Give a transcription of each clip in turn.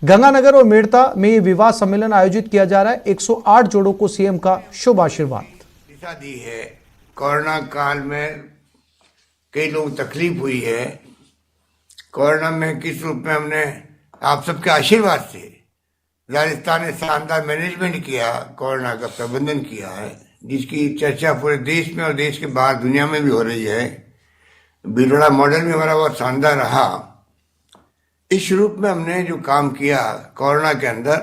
गंगानगर और मेड़ता में ये विवाह सम्मेलन आयोजित किया जा रहा है। 108 जोड़ों को सीएम का शुभ आशीर्वाद। दिशा दी है। कोरोना काल में कई लोग तकलीफ हुई है। कोरोना में किस रूप में हमने आप सबके आशीर्वाद से राजस्थान ने शानदार मैनेजमेंट किया, कोरोना का प्रबंधन किया है, जिसकी चर्चा पूरे देश में और देश के बाहर दुनिया में भी हो रही है। भीलवाड़ा मॉडल भी हमारा बहुत शानदार रहा। इस रूप में हमने जो काम किया कोरोना के अंदर,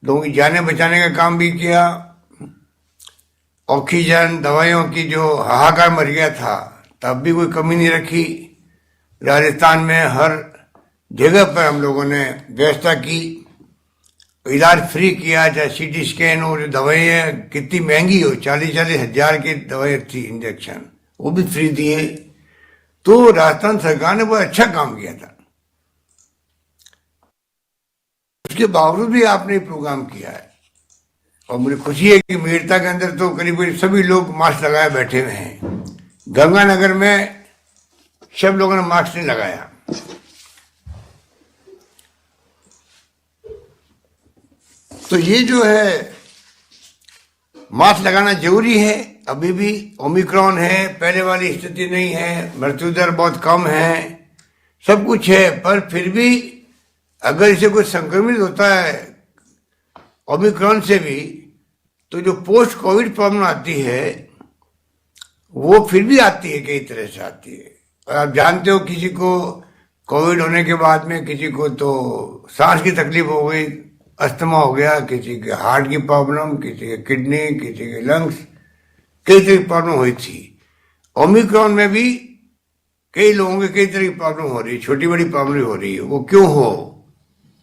लोगों की जानें बचाने का काम भी किया। ऑक्सीजन दवाइयों की जो हाहाकार मच गया था, तब भी कोई कमी नहीं रखी। राजस्थान में हर जगह पर हम लोगों ने व्यवस्था की, इलाज फ्री किया, चाहे सीटी स्कैन हो, जो दवाइयाँ कितनी महंगी हो, 40-40 हजार की दवाई थी, इंजेक्शन, वो भी फ्री दिए। तो राजस्थान सरकार ने बहुत अच्छा काम किया था। उसके बावजूद भी आपने प्रोग्राम किया है और मुझे खुशी है कि मेड़ता के अंदर तो करीब करीब सभी लोग मास्क लगाए बैठे हुए हैं। गंगानगर में सब लोगों ने मास्क नहीं लगाया। तो ये जो है मास्क लगाना जरूरी है। अभी भी ओमिक्रॉन है, पहले वाली स्थिति नहीं है, मृत्यु दर बहुत कम है, सब कुछ है, पर फिर भी अगर इसे कोई संक्रमित होता है ओमिक्रॉन से भी, तो जो पोस्ट कोविड प्रॉब्लम आती है वो फिर भी आती है, कई तरह से आती है। और आप जानते हो, किसी को कोविड होने के बाद में किसी को तो सांस की तकलीफ हो गई, अस्थमा हो गया, किसी के हार्ट की प्रॉब्लम, किसी के किडनी, किसी के लंग्स, कई तरह की प्रॉब्लम हुई थी। ओमिक्रॉन में भी कई लोगों के कई तरह की प्रॉब्लम हो रही है, छोटी बड़ी प्रॉब्लम हो रही है। वो क्यों हो,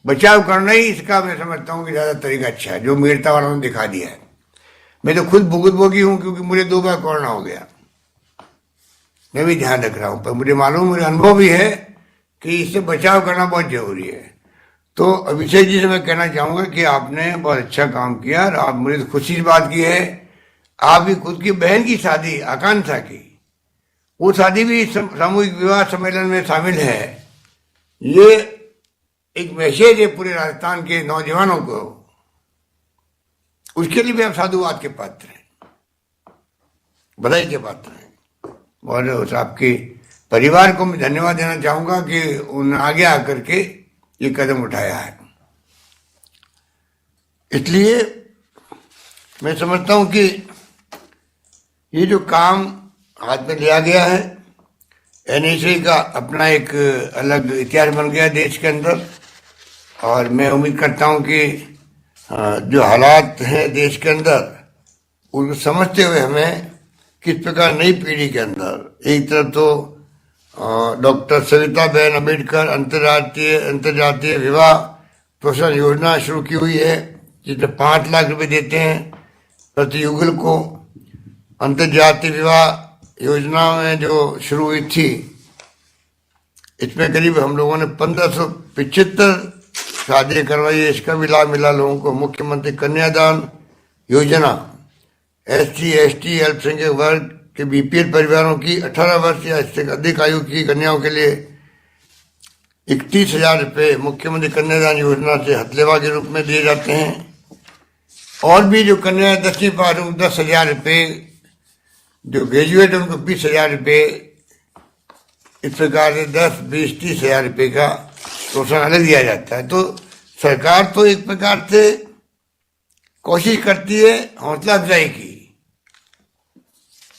बचाव करना ही इसका मैं समझता हूँ कि ज़्यादा तरीका अच्छा है, जो मेड़ता वालों ने दिखा दिया है। मैं तो खुद भुगतभोगी हूँ, क्योंकि मुझे 2 बार कोरोना हो गया। मैं भी ध्यान रख रहा हूँ, पर मुझे मालूम, मुझे अनुभव भी है कि इससे बचाव करना बहुत जरूरी है। तो अभिषेक जी से मैं कहना चाहूँगा कि आपने बहुत अच्छा काम किया और आप, मुझे तो खुशी की बात की है, आपकी खुद की बहन की शादी आकांक्षा की, वो शादी भी सामूहिक विवाह सम्मेलन में शामिल है। ये एक मैसेज है पूरे राजस्थान के नौजवानों को, उसके लिए भी आप साधुवाद के पात्र हैं, बधाई के पात्र हैं। और उस आपके परिवार को मैं धन्यवाद देना चाहूंगा कि उन आगे आकर के ये कदम उठाया है। इसलिए मैं समझता हूं कि ये जो काम हाथ में लिया गया है, एनएसए का अपना एक अलग इतिहास बन गया देश के अंदर। और मैं उम्मीद करता हूं कि जो हालात हैं देश के अंदर, उनको समझते हुए हमें किस प्रकार नई पीढ़ी के अंदर, एक तरफ तो डॉक्टर सविताबेन अम्बेडकर अंतर्जातीय विवाह प्रोत्साहन योजना शुरू की हुई है, जिसमें 5 लाख रुपए देते हैं प्रति युगल को। अंतर्जातीय विवाह योजना में जो शुरू हुई थी, इसमें करीब हम लोगों ने 1575 शादियाँ करवाई है। इसका भी लाभ मिला लोगों को। मुख्यमंत्री कन्यादान योजना, SC ST अल्पसंख्यक वर्ग के BPL परिवारों की 18 वर्ष या इससे अधिक आयु की कन्याओं के लिए 31,000 रुपये मुख्यमंत्री कन्यादान योजना से हथलेवा के रूप में दिए जाते हैं। और भी जो कन्या 10वीं पास, 10,000 रुपये, जो ग्रेजुएट उनको 20,000 रुपये, इस प्रकार से 10, 20, 30,000 रुपये का प्रोत्साहन अलग दिया जाता है। तो सरकार तो एक प्रकार से कोशिश करती है हौसला अफजाई की।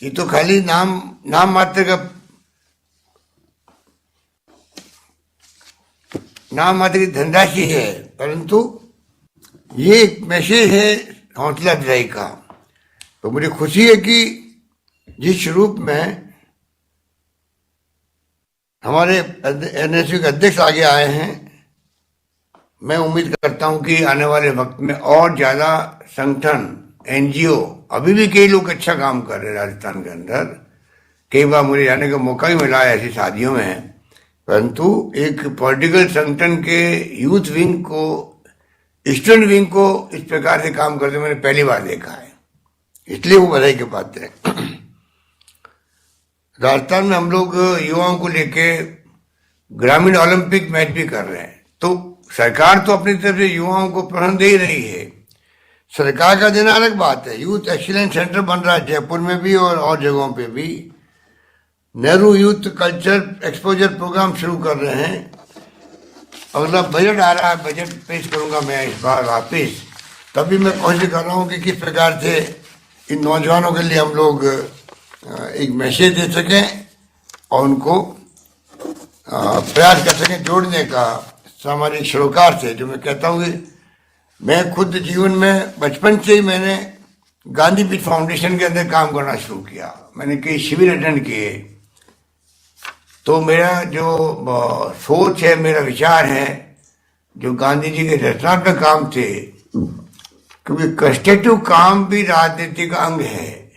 ये तो खाली नाम मात्र की धनराशि है, परंतु ये एक मैसेज है हौसला अफजाई का। तो मुझे खुशी है कि जिस रूप में हमारे एनएसयू के अध्यक्ष आगे आए हैं, मैं उम्मीद करता हूं कि आने वाले वक्त में और ज्यादा संगठन, NGO, अभी भी कई लोग अच्छा काम कर रहे हैं राजस्थान के अंदर। कई बार मुझे जाने का मौका भी मिला है ऐसी शादियों में, परंतु एक पॉलिटिकल संगठन के यूथ विंग को, स्टूडेंट विंग को इस प्रकार से काम करते मैंने पहली बार देखा है, इसलिए वो बधाई के पात्र है। राजस्थान में हम लोग युवाओं को लेके ग्रामीण ओलंपिक मैच भी कर रहे हैं, तो सरकार तो अपनी तरफ से युवाओं को प्रोत्साहन दे ही रही है। सरकार का देना अलग बात है। यूथ एक्सीलेंस सेंटर बन रहा है जयपुर में भी और जगहों पे भी। Nehru youth culture exposure programme शुरू कर रहे हैं। अगला बजट आ रहा है, बजट पेश करूंगा मैं इस बार वापिस। तभी मैं कोशिश कर रहा हूँ कि किस प्रकार से इन नौजवानों के लिए हम लोग एक मैसेज दे सकें और उनको प्रयास कर सकें जोड़ने का सामाजिक सरोकार से। जो मैं कहता हूँ कि मैं खुद जीवन में बचपन से ही मैंने गांधी पीठ फाउंडेशन के अंदर काम करना शुरू किया। मैंने कई शिविर अटेंड किए। तो मेरा जो सोच है, मेरा विचार है, जो गांधी जी के रचनात्मक काम थे, क्योंकि कंस्ट्रक्टिव काम भी राजनीति का अंग है।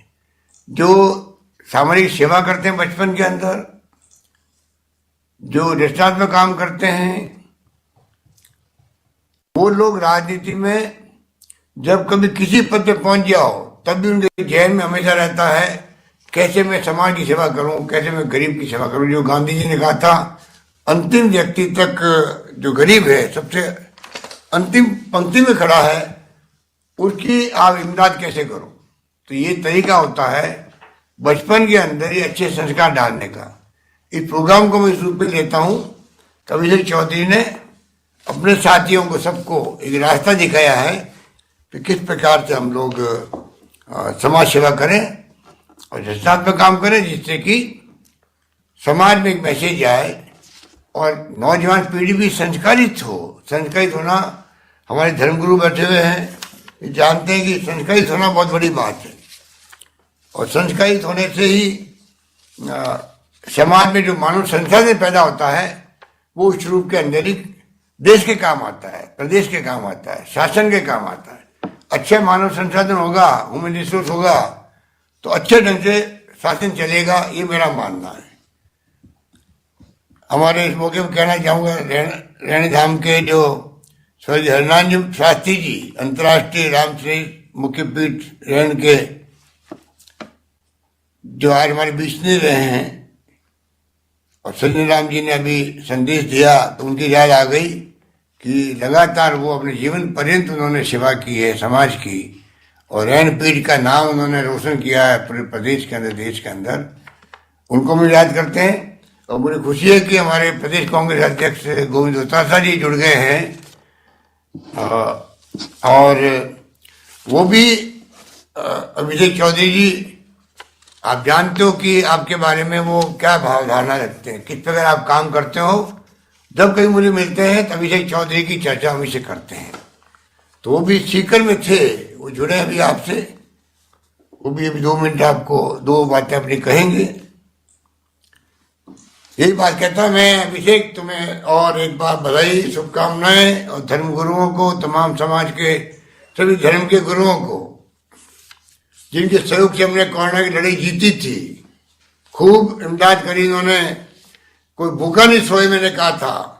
जो सामाजिक सेवा करते हैं बचपन के अंदर, जो रचनात्मक काम करते हैं, वो लोग राजनीति में जब कभी किसी पद पे पहुंच जाओ तब भी उनके जहन में हमेशा रहता है कैसे मैं समाज की सेवा करूं, कैसे मैं गरीब की सेवा करूं। जो गांधी जी ने कहा था, अंतिम व्यक्ति तक जो गरीब है, सबसे अंतिम पंक्ति में खड़ा है, उसकी आप इमदाद कैसे करो। तो ये तरीका होता है बचपन के अंदर ही अच्छे संस्कार डालने का। इस प्रोग्राम को मैं इस रूप में लेता हूँ। अभिषेक चौधरी ने अपने साथियों को, सबको एक रास्ता दिखाया है कि किस प्रकार से हम लोग समाज सेवा करें और रचनात्मक काम करें, जिससे कि समाज में एक मैसेज आए और नौजवान पीढ़ी भी संस्कारित हो। संस्कारित होना, हमारे धर्मगुरु बैठे हुए हैं, जानते हैं कि संस्कारित होना बहुत बड़ी बात है। और संस्कारित होने से ही समाज में जो मानव संसाधन पैदा होता है वो उस रूप के अंदर ही देश के काम आता है, प्रदेश के काम आता है, शासन के काम आता है। अच्छे मानव संसाधन होगा, ह्यूमन रिसोर्स होगा, तो अच्छे ढंग से शासन चलेगा, ये मेरा मानना है। हमारे इस मौके पर कहना चाहूँगा, रैणी धाम के जो स्वर्गीय हरिनारायण शास्त्री जी, अंतर्राष्ट्रीय रामचरित मुख्य पीठ रैण के, जो आज हमारे बीच नहीं रहे हैं, और सज्जन राम जी ने अभी संदेश दिया तो उनकी याद आ गई कि लगातार वो अपने जीवन पर्यंत उन्होंने सेवा की है समाज की, और रैन पीठ का नाम उन्होंने रोशन किया है पूरे प्रदेश के अंदर, देश के अंदर। उनको भी याद करते हैं। और मुझे खुशी है कि हमारे प्रदेश कांग्रेस अध्यक्ष गोविंद दोतासा जी जुड़ गए हैं, और वो भी अभिषेक चौधरी जी, आप जानते हो कि आपके बारे में वो क्या भावधारणा रखते हैं, किस प्रकार आप काम करते हो। जब कहीं मुझे मिलते हैं तो अभिषेक चौधरी की चर्चा हमेशा करते हैं। तो वो भी सीकर में थे, वो जुड़े अभी आपसे। वो भी अभी 2 मिनट आपको 2 बातें अपनी कहेंगे। यही बात कहता हूँ मैं, अभिषेक तुम्हें और एक बार बधाई, शुभकामनाएं। और धर्म गुरुओं को, तमाम समाज के सभी धर्म के गुरुओं को, जिनके सहयोग से हमने कोरोना की लड़ाई जीती थी, खूब इमदाद करी इन्होंने, कोई भूखा नहीं सोए, मैंने कहा था।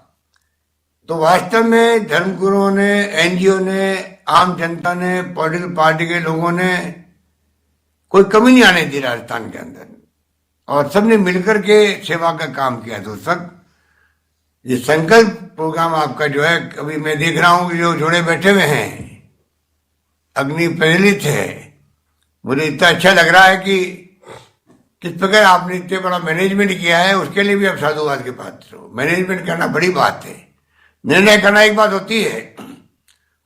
तो वास्तव में धर्मगुरुओं ने, एनजीओ ने, आम जनता ने, पॉलिटिकल पार्टी के लोगों ने कोई कमी नहीं आने दी राजस्थान के अंदर, और सबने मिलकर के सेवा का काम किया। तो सब ये संकल्प प्रोग्राम आपका जो है, अभी मैं देख रहा हूँ कि जो जोड़े बैठे हुए हैं, अग्नि प्रेरित है। मुझे इतना अच्छा लग रहा है कि किस प्रकार आपने इतने बड़ा मैनेजमेंट किया है, उसके लिए भी आप साधुवाद के पात्र हो। मैनेजमेंट करना बड़ी बात है। निर्णय करना एक बात होती है,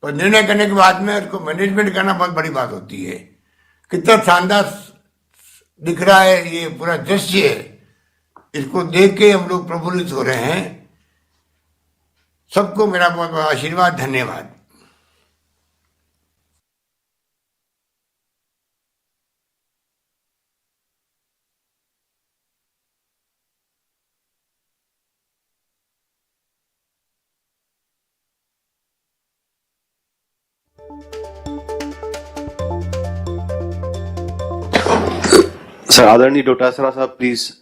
और निर्णय करने के बाद में उसको मैनेजमेंट करना बहुत बड़ी बात होती है। कितना शानदार दिख रहा है ये पूरा दृश्य, इसको देख के हम लोग प्रफुल्लित हो रहे हैं। सबको मेरा बहुत बहुत आशीर्वाद, धन्यवाद। सर, आदरणीय डोटासरा साहब, प्लीज।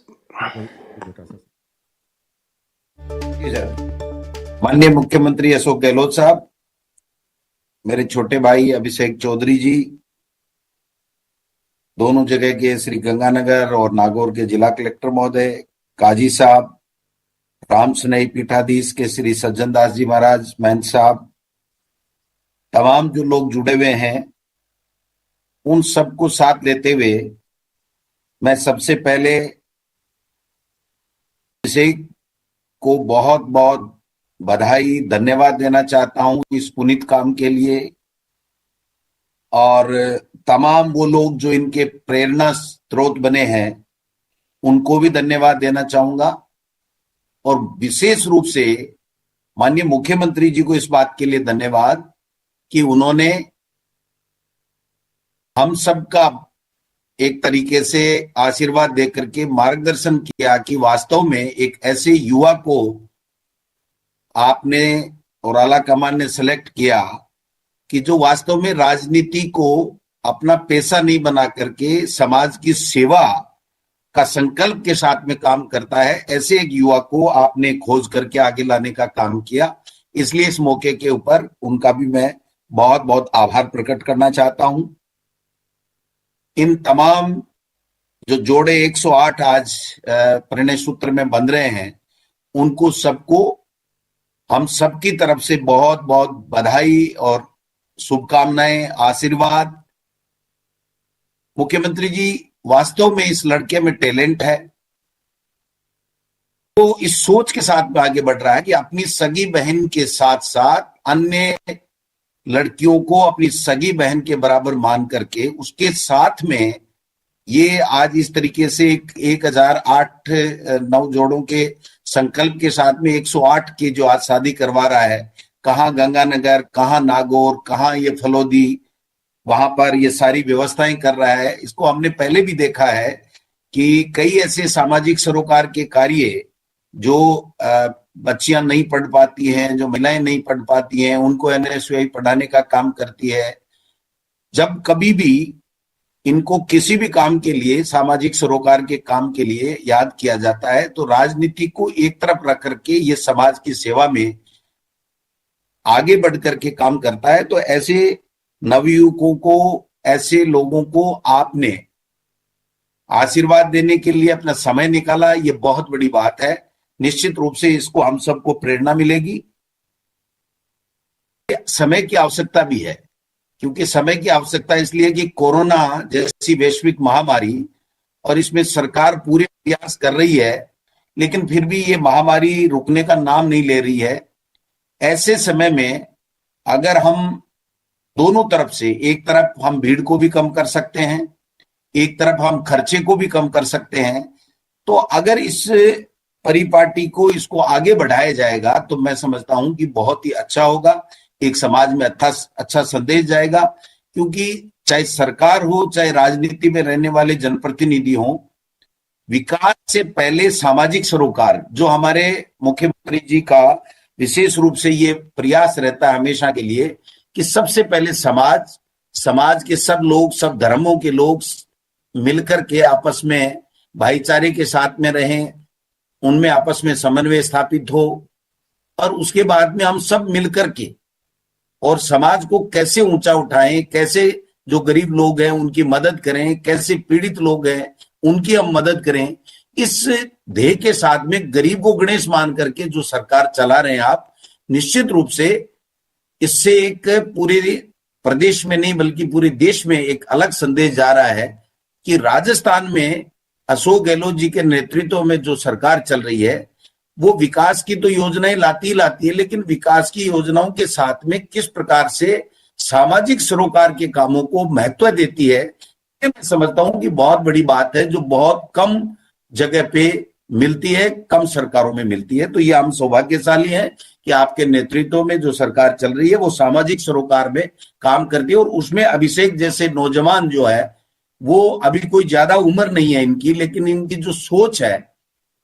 माननीय मुख्यमंत्री अशोक गहलोत साहब, मेरे छोटे भाई अभिषेक चौधरी जी, दोनों जगह के श्री गंगानगर और नागौर के जिला कलेक्टर महोदय, काजी साहब, राम स्नेही पीठाधीश के श्री सज्जन दास जी महाराज, महंत साहब, तमाम जो लोग जुड़े हुए हैं, उन सबको साथ लेते हुए मैं सबसे पहले इसे को बहुत बहुत बधाई, धन्यवाद देना चाहता हूं इस पुनीत काम के लिए। और तमाम वो लोग जो इनके प्रेरणा स्रोत बने हैं, उनको भी धन्यवाद देना चाहूंगा। और विशेष रूप से माननीय मुख्यमंत्री जी को इस बात के लिए धन्यवाद कि उन्होंने हम सबका एक तरीके से आशीर्वाद देकर के मार्गदर्शन किया कि वास्तव में एक ऐसे युवा को आपने और आला कमान ने सेलेक्ट किया कि जो वास्तव में राजनीति को अपना पेशा नहीं बना करके समाज की सेवा का संकल्प के साथ में काम करता है। ऐसे एक युवा को आपने खोज करके आगे लाने का काम किया, इसलिए इस मौके के ऊपर उनका भी मैं बहुत बहुत आभार प्रकट करना चाहता हूं। इन तमाम जो जोड़े 108 आज परिणय सूत्र में बंध रहे हैं, उनको सबको हम सबकी तरफ से बहुत बहुत बधाई और शुभकामनाएं, आशीर्वाद। मुख्यमंत्री जी, वास्तव में इस लड़के में टैलेंट है, तो इस सोच के साथ में आगे बढ़ रहा है कि अपनी सगी बहन के साथ साथ अन्य लड़कियों को अपनी सगी बहन के बराबर मान करके उसके साथ में ये आज इस तरीके से 1008-9 जोड़ों के संकल्प के साथ में 108 की जो आज शादी करवा रहा है, कहाँ गंगानगर, कहाँ नागौर, कहाँ ये फलोदी, वहां पर ये सारी व्यवस्थाएं कर रहा है। इसको हमने पहले भी देखा है कि कई ऐसे सामाजिक सरोकार के कार्य जो बच्चियां नहीं पढ़ पाती हैं, जो महिलाएं नहीं पढ़ पाती हैं, उनको NSY पढ़ाने का काम करती है। जब कभी भी इनको किसी भी काम के लिए, सामाजिक सरोकार के काम के लिए याद किया जाता है, तो राजनीति को एक तरफ रख करके ये समाज की सेवा में आगे बढ़ करके काम करता है। तो ऐसे नवयुवकों को, ऐसे लोगों को आपने आशीर्वाद देने के लिए अपना समय निकाला, ये बहुत बड़ी बात है। निश्चित रूप से इसको हम सबको प्रेरणा मिलेगी। समय की आवश्यकता भी है, क्योंकि समय की आवश्यकता इसलिए कि कोरोना जैसी वैश्विक महामारी, और इसमें सरकार पूरे प्रयास कर रही है, लेकिन फिर भी ये महामारी रुकने का नाम नहीं ले रही है। ऐसे समय में अगर हम दोनों तरफ से, एक तरफ हम भीड़ को भी कम कर सकते हैं, एक तरफ हम खर्चे को भी कम कर सकते हैं, तो अगर इस परिपाटी को, इसको आगे बढ़ाया जाएगा तो मैं समझता हूं कि बहुत ही अच्छा होगा। एक समाज में अच्छा संदेश जाएगा, क्योंकि चाहे सरकार हो, चाहे राजनीति में रहने वाले जनप्रतिनिधि हो, विकास से पहले सामाजिक सरोकार, जो हमारे मुख्यमंत्री जी का विशेष रूप से ये प्रयास रहता है हमेशा के लिए कि सबसे पहले समाज के सब लोग, सब धर्मों के लोग मिलकर के आपस में भाईचारे के साथ में रहें, उनमें आपस में समन्वय स्थापित हो, और उसके बाद में हम सब मिलकर के और समाज को कैसे ऊंचा उठाएं, कैसे जो गरीब लोग हैं उनकी मदद करें, कैसे पीड़ित लोग हैं उनकी हम मदद करें। इस ध्येय के साथ में गरीब को गणेश मान करके जो सरकार चला रहे हैं आप, निश्चित रूप से इससे एक पूरे प्रदेश में नहीं बल्कि पूरे देश में एक अलग संदेश जा रहा है कि राजस्थान में अशोक गहलोत जी के नेतृत्व में जो सरकार चल रही है, वो विकास की तो योजनाएं लाती है, लेकिन विकास की योजनाओं के साथ में किस प्रकार से सामाजिक सरोकार के कामों को महत्व देती है, मैं समझता हूं कि बहुत बड़ी बात है, जो बहुत कम जगह पे मिलती है, कम सरकारों में मिलती है। तो ये हम सौभाग्यशाली हैं कि आपके नेतृत्व में जो सरकार चल रही है वो सामाजिक सरोकार में काम करती है। और उसमें अभिषेक जैसे नौजवान जो है, वो अभी कोई ज्यादा उम्र नहीं है इनकी, लेकिन इनकी जो सोच है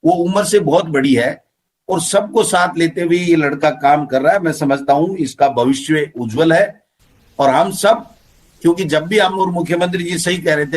वो उम्र से बहुत बड़ी है, और सबको साथ लेते हुए ये लड़का काम कर रहा है। मैं समझता हूं इसका भविष्य उज्जवल है। और हम सब, क्योंकि जब भी हम और मुख्यमंत्री जी सही कह रहे थे,